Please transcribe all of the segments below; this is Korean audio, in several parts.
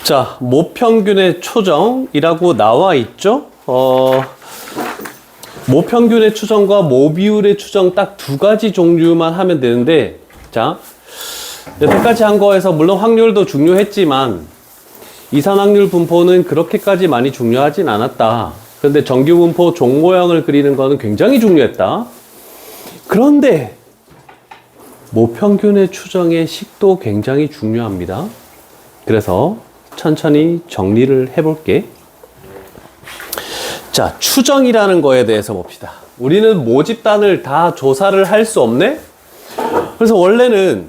자, 모평균의 초정이라고 나와 있죠? 모평균의 추정과 모비율의 추정 딱 두 가지 종류만 하면 되는데, 자, 여태까지 한 거에서 물론 확률도 중요했지만 이산확률 분포는 그렇게까지 많이 중요하진 않았다. 그런데 정규 분포 종 모양을 그리는 거는 굉장히 중요했다. 그런데 모평균의 추정의 식도 굉장히 중요합니다. 그래서 천천히 정리를 해볼게. 자, 추정이라는 거에 대해서 봅시다. 우리는 모집단을 다 조사를 할 수 없네? 그래서 원래는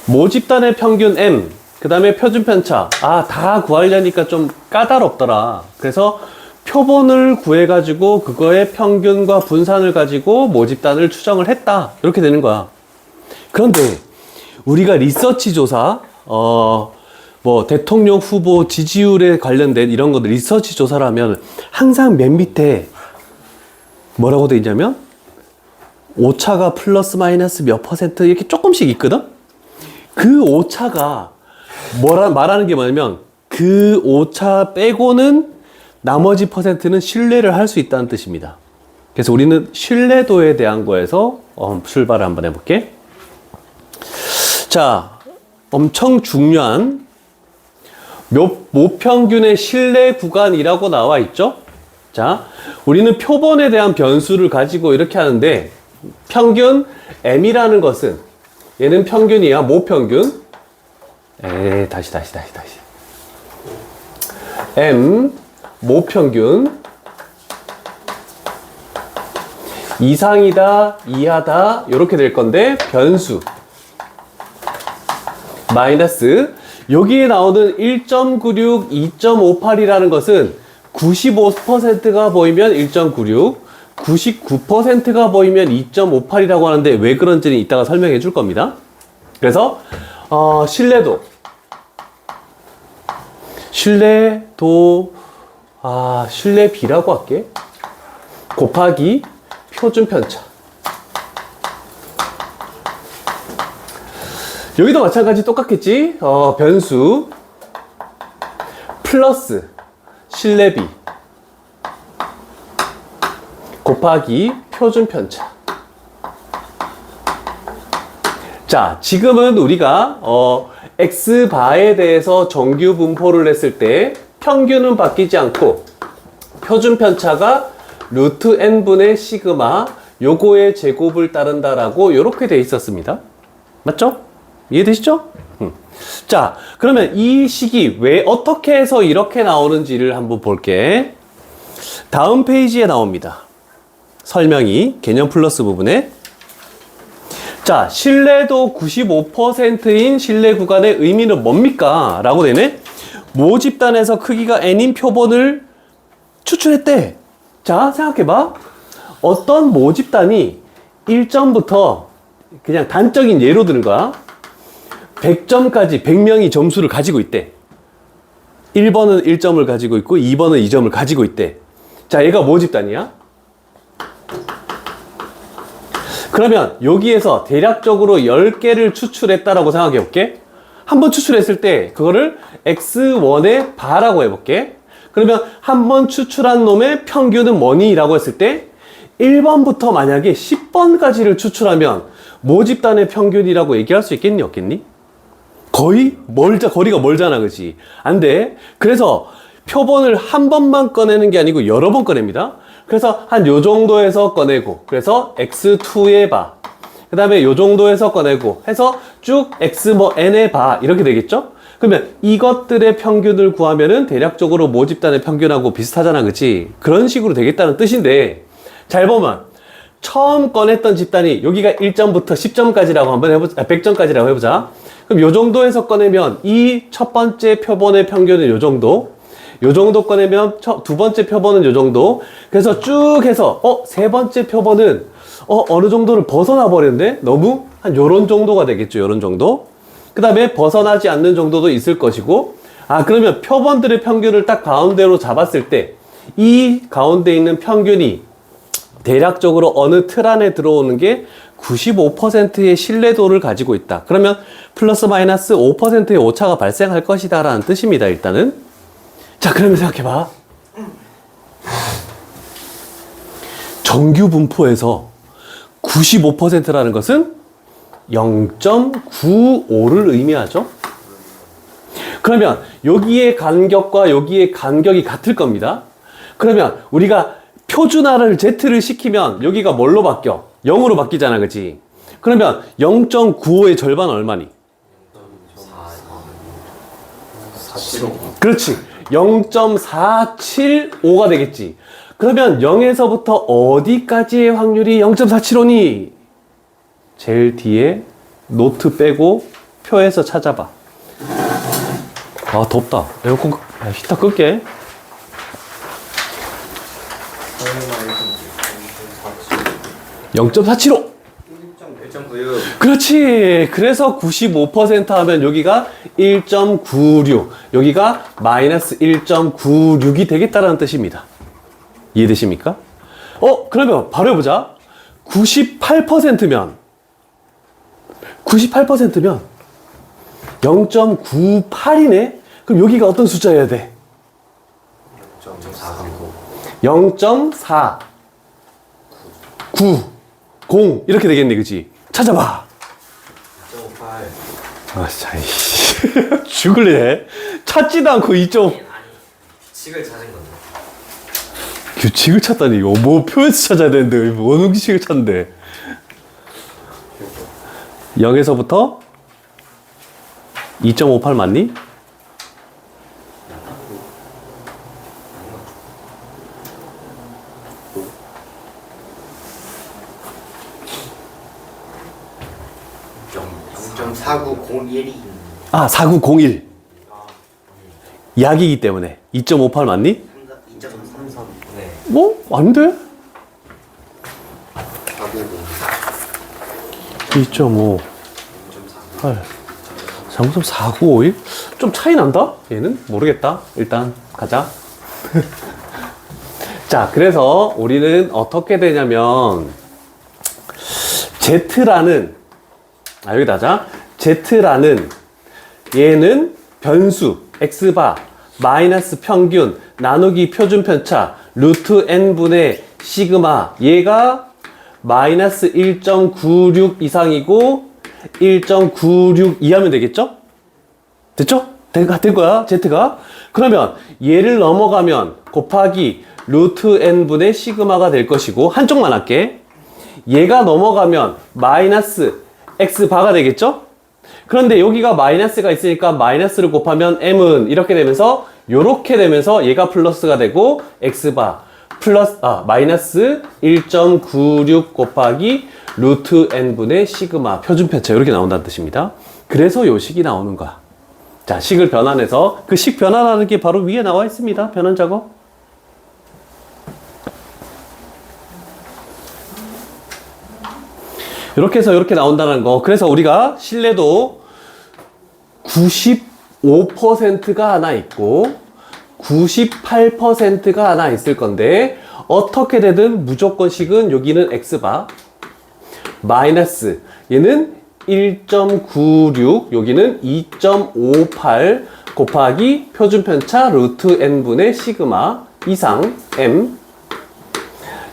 모집단의 평균 M, 그 다음에 표준편차, 다 구하려니까 좀 까다롭더라. 그래서 표본을 구해가지고 그거의 평균과 분산을 가지고 모집단을 추정을 했다. 이렇게 되는 거야. 그런데 우리가 리서치 조사, 대통령 후보 지지율에 관련된 이런 것들 리서치 조사를 하면 항상 맨 밑에 뭐라고 돼 있냐면 오차가 플러스 마이너스 몇 퍼센트 이렇게 조금씩 있거든? 그 오차가 말하는 게 뭐냐면 그 오차 빼고는 나머지 퍼센트는 신뢰를 할 수 있다는 뜻입니다. 그래서 우리는 신뢰도에 대한 거에서 출발을 한번 해볼게. 자, 엄청 중요한 모평균의 신뢰 구간이라고 나와 있죠? 자, 우리는 표본에 대한 변수를 가지고 이렇게 하는데 평균 M이라는 것은 얘는 평균이야. 모평균. 다시. M 모평균 이상이다, 이하다 이렇게 될 건데 변수 마이너스 여기에 나오는 1.96, 2.58이라는 것은 95%가 보이면 1.96, 99%가 보이면 2.58이라고 하는데 왜 그런지는 이따가 설명해 줄 겁니다. 그래서 신뢰도 신뢰비라고 할게. 곱하기 표준편차. 여기도 마찬가지 똑같겠지? 변수 플러스 신뢰비 곱하기 표준편차. 자, 지금은 우리가 X바에 대해서 정규 분포를 했을 때 평균은 바뀌지 않고 표준편차가 루트 n분의 시그마 요거의 제곱을 따른다라고 이렇게 돼 있었습니다. 맞죠? 이해되시죠? 자, 그러면 이 식이 왜 어떻게 해서 이렇게 나오는지를 한번 볼게. 다음 페이지에 나옵니다. 설명이 개념 플러스 부분에. 자, 신뢰도 95%인 신뢰 구간의 의미는 뭡니까? 라고 되네. 모집단에서 크기가 n인 표본을 추출했대. 자, 생각해봐. 어떤 모집단이 1점부터 그냥 단적인 예로 드는 거야. 100점까지 100명이 점수를 가지고 있대. 1번은 1점을 가지고 있고 2번은 2점을 가지고 있대. 자, 얘가 모집단이야. 그러면 여기에서 대략적으로 10개를 추출했다라고 생각해 볼게. 한번 추출했을 때 그거를 x1의 바라고 해볼게. 그러면 한번 추출한 놈의 평균은 뭐니? 라고 했을 때 1번부터 만약에 10번까지를 추출하면 모집단의 평균이라고 얘기할 수 있겠니? 없겠니? 거리가 멀잖아, 그치? 안 돼. 그래서 표본을 한 번만 꺼내는 게 아니고 여러 번 꺼냅니다. 그래서 한 요 정도에서 꺼내고, 그래서 x2의 바, 그 다음에 요 정도에서 꺼내고 해서 쭉 n의 바 이렇게 되겠죠? 그러면 이것들의 평균을 구하면은 대략적으로 모집단의 평균하고 비슷하잖아, 그치? 그런 식으로 되겠다는 뜻인데, 잘 보면 처음 꺼냈던 집단이 여기가 1점부터 10점까지라고 한번 해보자. 100점까지라고 해보자. 그럼 요 정도에서 꺼내면 이 첫 번째 표본의 평균은 요 정도, 요 정도 꺼내면 두 번째 표본은 요 정도. 그래서 쭉 해서 세 번째 표본은 어느 정도를 벗어나 버렸는데 너무 한 요런 정도가 되겠죠. 요런 정도. 그 다음에 벗어나지 않는 정도도 있을 것이고, 그러면 표본들의 평균을 딱 가운데로 잡았을 때 이 가운데 있는 평균이 대략적으로 어느 틀 안에 들어오는 게 95%의 신뢰도를 가지고 있다. 그러면 플러스 마이너스 5%의 오차가 발생할 것이다 라는 뜻입니다. 일단은. 자, 그러면 생각해봐. 정규 분포에서 95%라는 것은 0.95를 의미하죠. 그러면 여기의 간격과 여기의 간격이 같을 겁니다. 그러면 우리가 표준화를 Z를 시키면 여기가 뭘로 바뀌어? 0으로 바뀌잖아, 그치? 그러면 0.95의 절반은 얼마니? 475. 그렇지. 0.475가 되겠지. 그러면 0에서부터 어디까지의 확률이 0.475니? 제일 뒤에 노트 빼고 표에서 찾아봐. 아, 덥다. 에어컨, 히터 끌게. 0.475. 1.96. 그렇지. 그래서 95% 하면 여기가 1.96, 여기가 마이너스 1.96이 되겠다라는 뜻입니다. 이해되십니까? 그러면 바로 해보자. 98%면 0.98이네? 그럼 여기가 어떤 숫자여야 돼? 0.4 9 0 이렇게 되겠네, 그치? 찾아봐. 2.58. 아, 진짜 죽을래. 찾지도 않고 2점. 아니, 규칙을 찾은 건데. 규칙을 찾다니. 이거 뭐 표에서 찾아야 되는데 뭐 어느 규칙을 찾는데. 0에서부터 2.58 맞니? 점 4901이. 아, 4901. 약이기 때문에 2.58 맞니? 2.33. 네. 뭐? 안 돼? 2.5 8 3.4951? 좀 차이 난다? 얘는? 모르겠다. 일단 가자. 자, 그래서 우리는 어떻게 되냐면 Z라는 여기다 자 Z라는 얘는 변수 X바 마이너스 평균 나누기 표준 편차 루트 n분의 시그마 얘가 마이너스 1.96 이상이고 1.96 이하면 되겠죠? 됐죠? 된 거야 Z가. 그러면 얘를 넘어가면 곱하기 루트 n분의 시그마가 될 것이고 한쪽만 할게. 얘가 넘어가면 마이너스 x바가 되겠죠? 그런데 여기가 마이너스가 있으니까 마이너스를 곱하면 m은 이렇게 되면서 요렇게 되면서 얘가 플러스가 되고 x바 플러스 마이너스 1.96 곱하기 루트 n분의 시그마 표준편차 이렇게 나온다는 뜻입니다. 그래서 요 식이 나오는 거야. 자, 식을 변환해서 그 식 변환하는 게 바로 위에 나와 있습니다. 변환 작업. 이렇게 해서 이렇게 나온다는 거. 그래서 우리가 신뢰도 95%가 하나 있고 98%가 하나 있을 건데 어떻게 되든 무조건 식은 여기는 x바 마이너스 얘는 1.96 여기는 2.58 곱하기 표준편차 루트 n분의 시그마 이상 m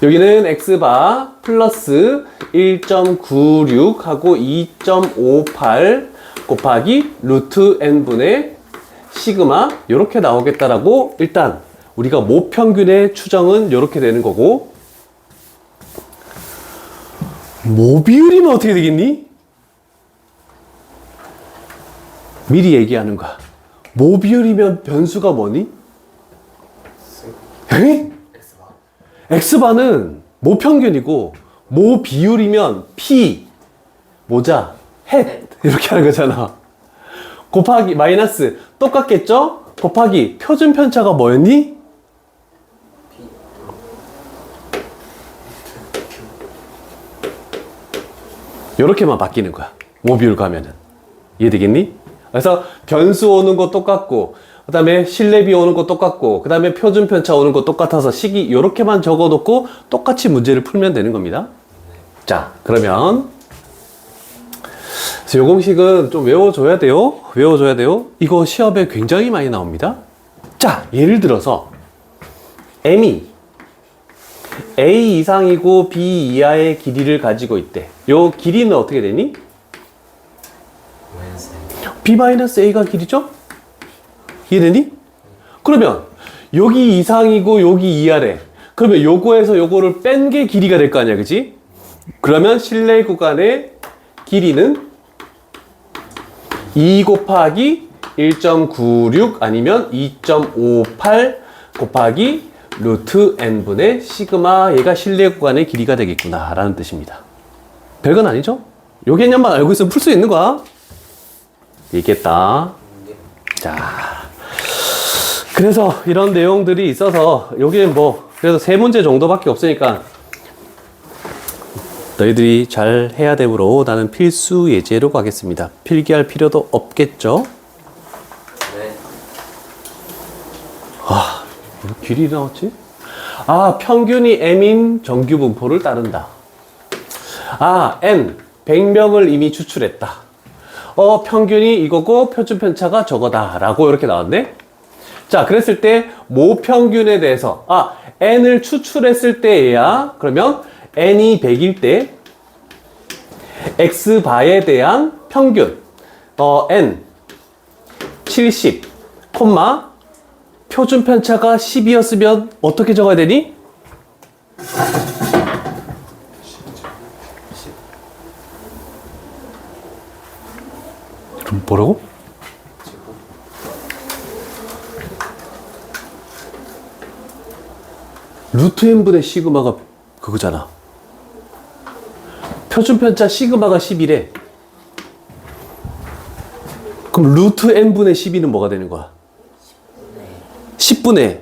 여기는 x바 플러스 1.96 하고 2.58 곱하기 루트 n분의 시그마 이렇게 나오겠다라고 일단 우리가 모평균의 추정은 이렇게 되는 거고 모비율이면 어떻게 되겠니? 미리 얘기하는 거야. 모비율이면 변수가 뭐니? 에? X바는 모평균이고 모비율이면 P 모자 헷 이렇게 하는 거잖아. 곱하기 마이너스 똑같겠죠? 곱하기 표준편차가 뭐였니? 요렇게만 바뀌는 거야. 모비율 가면은. 이해되겠니? 그래서 변수 오는 거 똑같고 그 다음에 실내비 오는 거 똑같고 그 다음에 표준편차 오는 거 똑같아서 식이 요렇게만 적어놓고 똑같이 문제를 풀면 되는 겁니다. 자, 그러면 요 공식은 좀 외워줘야 돼요. 외워줘야 돼요. 이거 시험에 굉장히 많이 나옵니다. 자, 예를 들어서 M이 A 이상이고 B 이하의 길이를 가지고 있대. 요 길이는 어떻게 되니? B-A가 길이죠? 이해되니? 그러면 여기 이상이고 여기 이하래. 그러면 요거에서 요거를 뺀 게 길이가 될 거 아니야, 그치? 그러면 실내 구간의 길이는 2 곱하기 1.96 아니면 2.58 곱하기 루트 n분의 시그마, 얘가 실내 구간의 길이가 되겠구나 라는 뜻입니다. 별건 아니죠? 요 개념만 알고 있으면 풀 수 있는 거야. 있겠다. 자, 그래서 이런 내용들이 있어서 여기에 뭐 그래서 3문제 정도밖에 없으니까 너희들이 잘 해야 되므로 나는 필수 예제로 가겠습니다. 필기할 필요도 없겠죠? 네. 아, 뭐 길이 나왔지? 아, 평균이 m인 정규 분포를 따른다. 아, n 100명을 이미 추출했다. 평균이 이거고 표준 편차가 저거다 라고 이렇게 나왔네. 자, 그랬을 때 모평균에 대해서 n을 추출했을 때에야 그러면 n이 100일 때 x바에 대한 평균 n 70, 표준 편차가 10이었으면 어떻게 적어야 되니? 그럼 뭐라고? 루트 n분의 시그마가 그거잖아. 표준 편차 시그마가 10이래. 그럼 루트 n분의 12는 뭐가 되는 거야? 10분의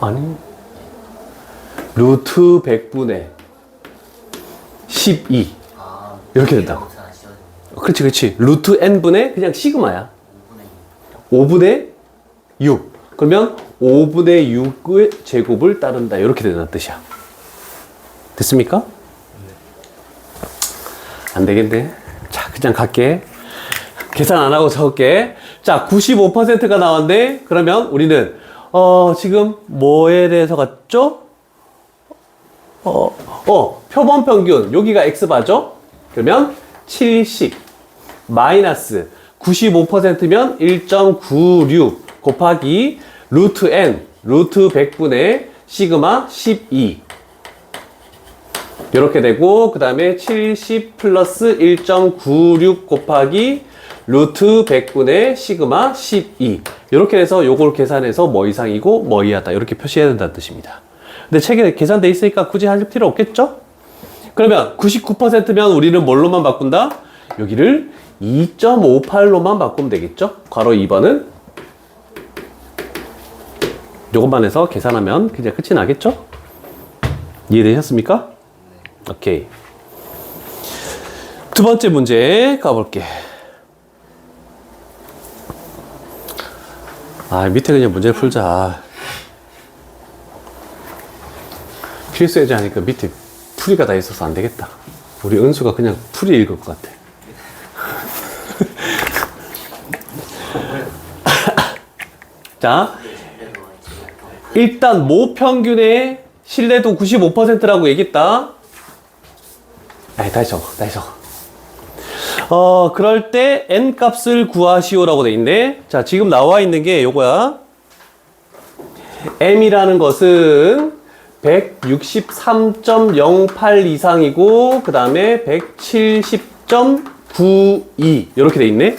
아니 루트 100분의 12 이렇게 된다고. 그렇지 그렇지. 루트 n분의 그냥 시그마야. 5분의 6. 그러면 5분의 6의 제곱을 따른다 이렇게 된다는 뜻이야. 됐습니까? 안 되겠네. 자, 그냥 갈게. 계산 안 하고 적을게. 자, 95%가 나왔는데 그러면 우리는 지금 뭐에 대해서 갔죠? 표본 평균 여기가 x바죠? 그러면 70 마이너스 95%면 1.96 곱하기 루트 n 루트 100분의 시그마 12 이렇게 되고 그 다음에 70 플러스 1.96 곱하기 루트 100분의 시그마 12 이렇게 해서 요걸 계산해서 뭐 이상이고 뭐 이하다 이렇게 표시해야 된다는 뜻입니다. 근데 책에 계산돼 있으니까 굳이 할 필요 없겠죠? 그러면 99%면 우리는 뭘로만 바꾼다? 여기를 2.58로만 바꾸면 되겠죠? 괄호 2번은 요것만 해서 계산하면 그냥 끝이 나겠죠? 이해되셨습니까? 오케이. 두 번째 문제 가볼게. 밑에 그냥 문제를 풀자. 필수예제 하니까 밑에 풀이가 다 있어서 안 되겠다. 우리 은수가 그냥 풀이 읽을 것 같아. 자, 일단 모평균의 신뢰도 95%라고 얘기했다. 다시 적어. 그럴 때 n 값을 구하시오라고 돼 있네. 자, 지금 나와 있는 게 요거야. m이라는 것은 163.08 이상이고 그 다음에 170.92 이렇게 돼 있네.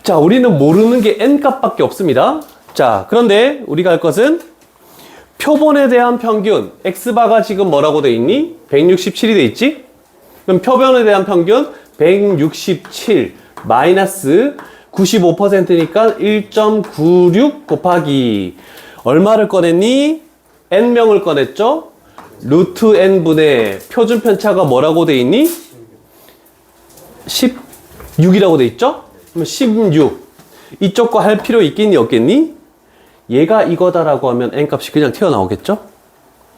자, 우리는 모르는 게 n 값밖에 없습니다. 자, 그런데 우리가 할 것은 표본에 대한 평균 x바가 지금 뭐라고 돼 있니? 167이 돼 있지? 그럼 표본에 대한 평균 167 마이너스 95%니까 1.96 곱하기 얼마를 꺼냈니? n명을 꺼냈죠? 루트 n분의 표준 편차가 뭐라고 돼 있니? 16이라고 돼 있죠? 그럼 16 이쪽과 할 필요 있겠니 없겠니? 얘가 이거다라고 하면 n값이 그냥 튀어나오겠죠?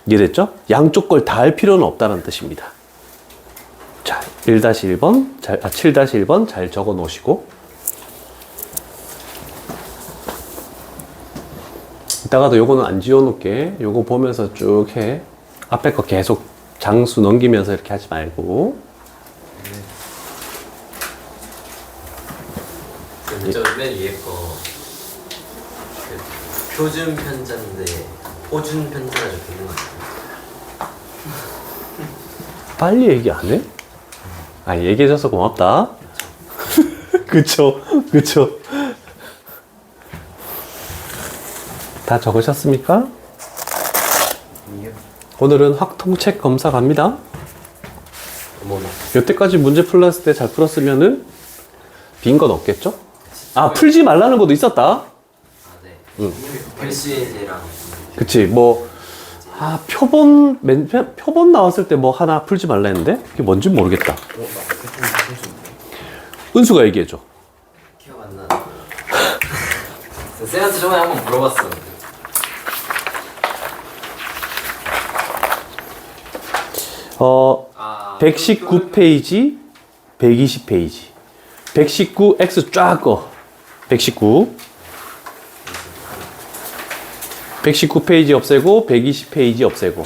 이해됐죠? 양쪽 걸 다 할 필요는 없다는 뜻입니다. 자, 1-1번, 7-1번 잘 적어 놓으시고, 이따가도 요거는 안 지워 놓을게. 요거 보면서 쭉 해. 앞에 거 계속 장수 넘기면서 이렇게 하지 말고. 맨 위에 거 표준 편자인데 포준 편자가 적혀 있는 것 같아요. 빨리 얘기 안 해? 아, 얘기해줘서 고맙다. 그쵸, 그쵸. 다 적으셨습니까? 오늘은 확통책 검사 갑니다. 어머나. 여태까지 문제 풀었을 때 잘 풀었으면은 빈 건 없겠죠? 아, 풀지 말라는 것도 있었다. 아, 네. 응. 글씨제랑 그치, 뭐, 아, 표본 나왔을 때 뭐 하나 풀지 말라 했는데? 그게 뭔지 모르겠다. 은수가 얘기해줘. 기억 안 나네. 쌤한테 저번에 한번 물어봤어. 아, 119페이지, 120페이지. 119, X 쫙 꺼. 119. 119페이지 없애고, 120페이지 없애고.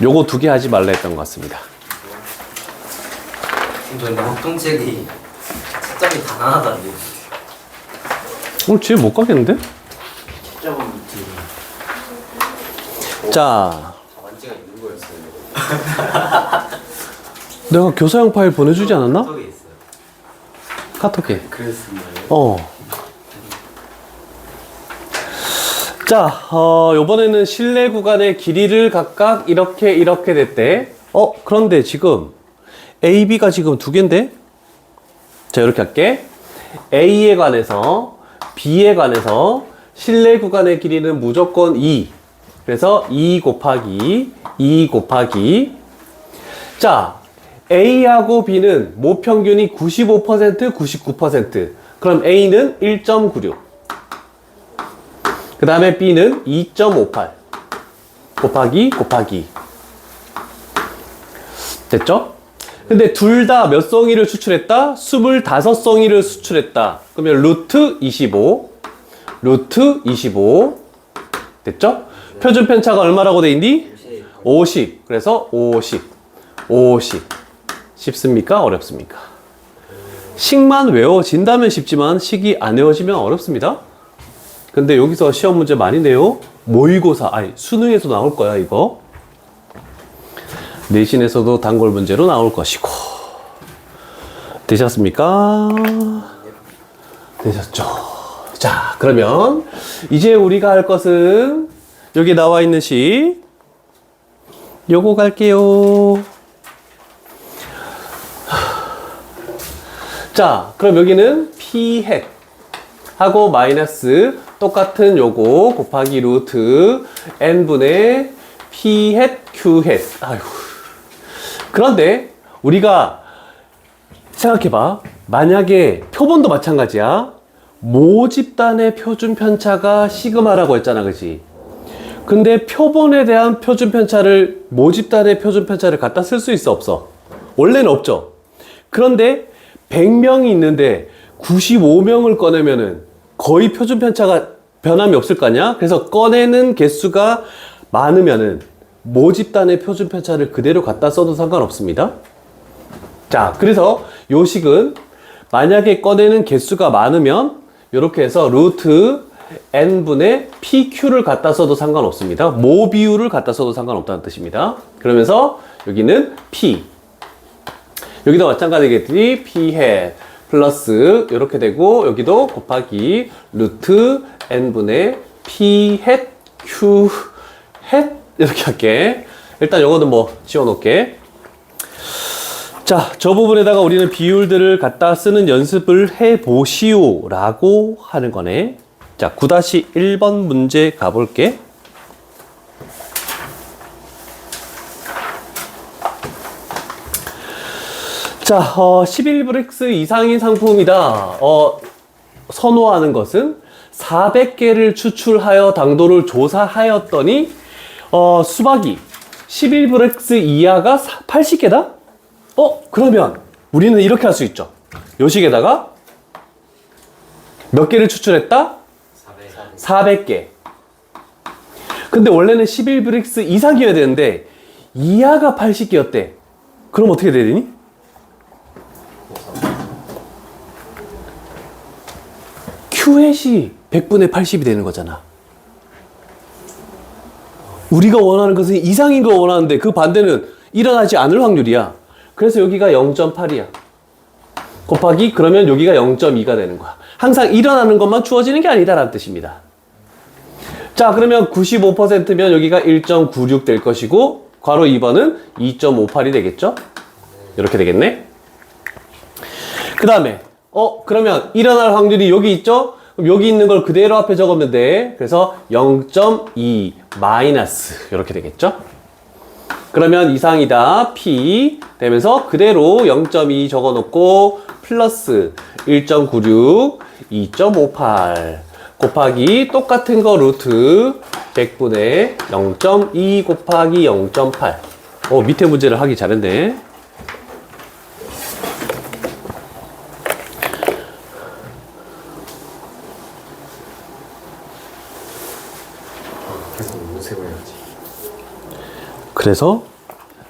요거 두 개 하지 말라 했던 것 같습니다. 근데 확동책이 채점이 다 나가다니. 오늘 집에 못 가겠는데? 채점은 밑에 자, 자반지가 있는 거였어요. 내가 교사형 파일 보내주지 않았나? 카톡에 있어요. 카톡에. 그랬습니다. 자, 요번에는 실내 구간의 길이를 각각 이렇게 됐대. 그런데 지금 A, B가 지금 두 개인데? 자, 이렇게 할게. A에 관해서 B에 관해서 실내 구간의 길이는 무조건 2. 그래서 2 곱하기 자, A하고 B는 모평균이 95%, 99%. 그럼 A는 1.96. 그 다음에 B는 2.58. 곱하기. 됐죠? 근데 둘 다 몇 성의를 수출했다? 25성의를 수출했다. 그러면 루트 25. 됐죠? 표준 편차가 얼마라고 돼 있니? 50. 그래서 50. 쉽습니까? 어렵습니까? 식만 외워진다면 쉽지만 식이 안 외워지면 어렵습니다. 근데 여기서 시험 문제 많이 내요. 모의고사, 수능에서 나올 거야, 이거. 내신에서도 단골 문제로 나올 것이고. 되셨습니까? 되셨죠? 자, 그러면 이제 우리가 할 것은 여기 나와 있는 식 요거 갈게요. 자, 그럼 여기는 P 햇 하고 마이너스 똑같은 요거 곱하기 루트 n분의 P 햇 Q 햇. 아이고. 그런데 우리가 생각해봐. 만약에 표본도 마찬가지야. 모집단의 표준 편차가 시그마라고 했잖아, 그치? 근데 표본에 대한 표준 편차를 모집단의 표준 편차를 갖다 쓸 수 있어, 없어? 원래는 없죠. 그런데 100명이 있는데 95명을 꺼내면은 거의 표준 편차가 변함이 없을 거 아니야? 그래서 꺼내는 개수가 많으면은 모집단의 표준 편차를 그대로 갖다 써도 상관없습니다. 자, 그래서 요 식은 만약에 꺼내는 개수가 많으면 이렇게 해서 루트 n분의 pq를 갖다 써도 상관없습니다. 모 비율을 갖다 써도 상관없다는 뜻입니다. 그러면서 여기는 p, 여기도 마찬가지겠지. p 햇 플러스 이렇게 되고 여기도 곱하기 루트 n분의 p 햇 q 햇 이렇게 할게. 일단 요거는 뭐 지워놓을게. 자, 저 부분에다가 우리는 비율들을 갖다 쓰는 연습을 해보시오 라고 하는 거네. 자, 9-1번 문제 가볼게. 자, 11브릭스 이상인 상품이다. 선호하는 것은 400개를 추출하여 당도를 조사하였더니 수박이 11브릭스 이하가 80개다? 그러면 우리는 이렇게 할 수 있죠. 요식에다가 몇 개를 추출했다? 400개. 근데 원래는 11브릭스 이상이어야 되는데 이하가 80개였대. 그럼 어떻게 돼야 되니? Q햇이 100분의 80이 되는 거잖아. 우리가 원하는 것은 이상인 거 원하는데 그 반대는 일어나지 않을 확률이야. 그래서 여기가 0.8이야. 곱하기 그러면 여기가 0.2가 되는 거야. 항상 일어나는 것만 주어지는 게 아니다라는 뜻입니다. 자, 그러면 95%면 여기가 1.96 될 것이고 괄호 2번은 2.58이 되겠죠? 이렇게 되겠네. 그 다음에 그러면 일어날 확률이 여기 있죠? 그럼 여기 있는 걸 그대로 앞에 적으면 돼. 그래서 0.2 마이너스 이렇게 되겠죠? 그러면 이상이다 P 되면서 그대로 0.2 적어놓고 플러스 1.96 2.58 곱하기 똑같은 거 루트 100분의 0.2 곱하기 0.8 밑에 문제를 하기 잘했네. 그래서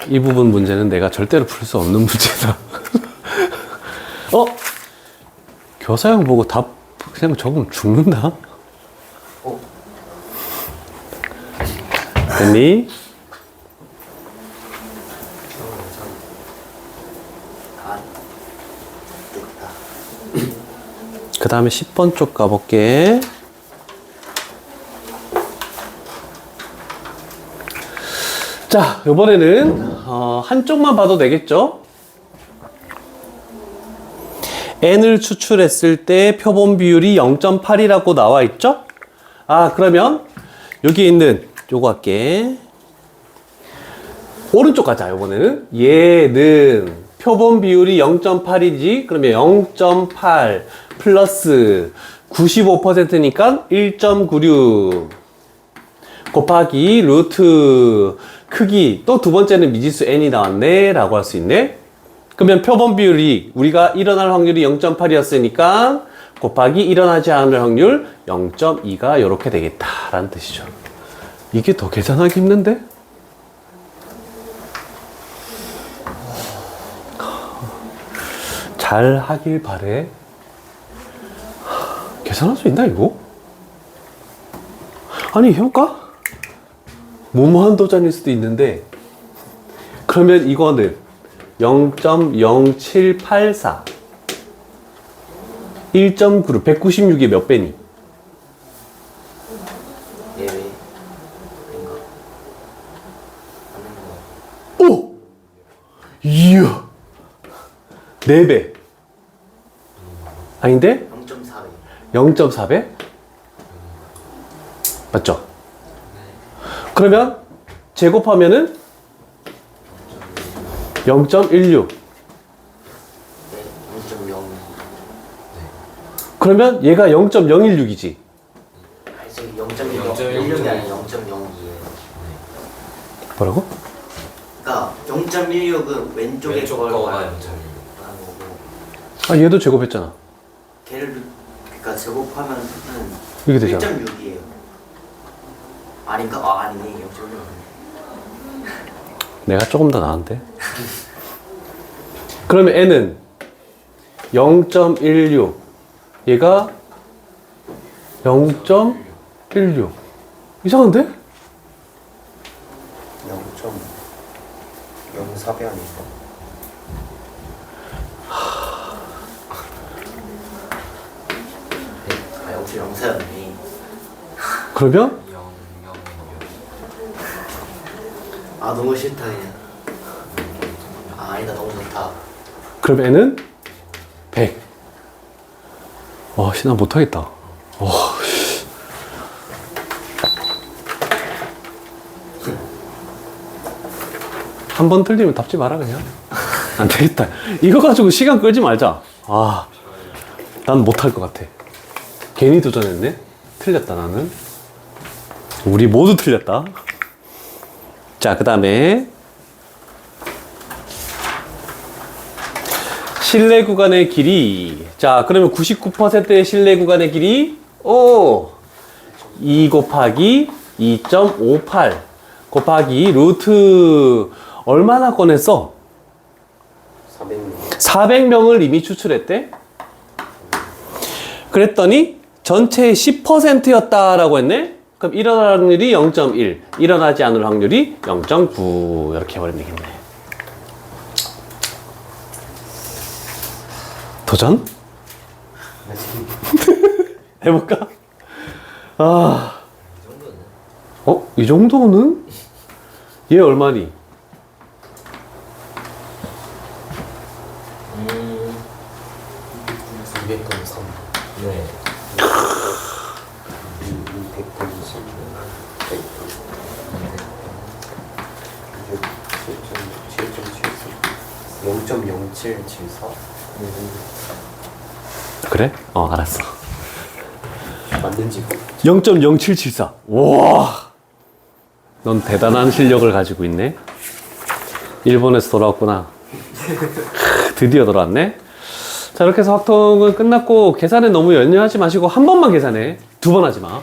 이 부분 문제는 내가 절대로 풀 수 없는 문제다. 교사형 보고 답 그냥 적으면 죽는다. 됐니? 그 다음에 10번 쪽 가볼게. 자, 이번에는 한쪽만 봐도 되겠죠? n을 추출했을 때 표본 비율이 0.8이라고 나와 있죠? 그러면 여기 있는 요거 할게. 오른쪽 가자, 이번에는. 얘는 표본 비율이 0.8이지? 그러면 0.8 플러스 95%니까 1.96 곱하기 루트 크기 또 두 번째는 미지수 n이 나왔네 라고 할 수 있네. 그러면 표본 비율이 우리가 일어날 확률이 0.8이었으니까 곱하기 일어나지 않을 확률 0.2가 이렇게 되겠다라는 뜻이죠. 이게 더 계산하기 힘든데? 잘 하길 바래. 계산할 수 있나 이거? 아니 해볼까? 무모한 도전일 수도 있는데 그러면 이거는 0.0784 1.96 196이 몇 배니? 오! 이야 4배 아닌데? 0.4배? 맞죠? 그러면 제곱하면은 0.16 그러면 얘가 0.016이지 0.016이 아니라 0.02예요. 뭐라고? 그러니까 0.16은 왼쪽에 거가 얘도 제곱했잖아 걔를 그러니까 제곱하면은 이렇게 되잖아 1.6이에요. 아닌가? 아니네 0.6. 내가 조금 더 나은데 그러면 n은 0.16 얘가 0.16 이상한데? 0.04배 아닐까? 역시 0사였네. 그러면 너무 싫다 그냥. 아니다 너무 좋다. 그럼 n은 100 나 못하겠다 한 번 틀리면 답지 마라 그냥 안 되겠다 이거 가지고 시간 끌지 말자 난 못할 것 같아 괜히 도전했네 틀렸다 나는 우리 모두 틀렸다 자 그 다음에 실내 구간의 길이. 자, 그러면 99%의 실내 구간의 길이 2 곱하기 2.58 곱하기 루트 얼마나 꺼냈어? 400명. 400명을 이미 추출했대. 그랬더니 전체의 10%였다라고 했네. 그럼 일어날 확률이 0.1, 일어나지 않을 확률이 0.9 이렇게 해버리면 되겠네. 도전? 해볼까? 아, 이 정도는? 얘 얼마니? 200.3. 네. 0.0774. 그래? 알았어. 맞는지 0.0774. 와, 넌 대단한 실력을 가지고 있네. 일본에서 돌아왔구나. 드디어 돌아왔네. 자, 이렇게 해서 확통은 끝났고, 계산에 너무 연연하지 마시고 한 번만 계산해. 두 번 하지 마.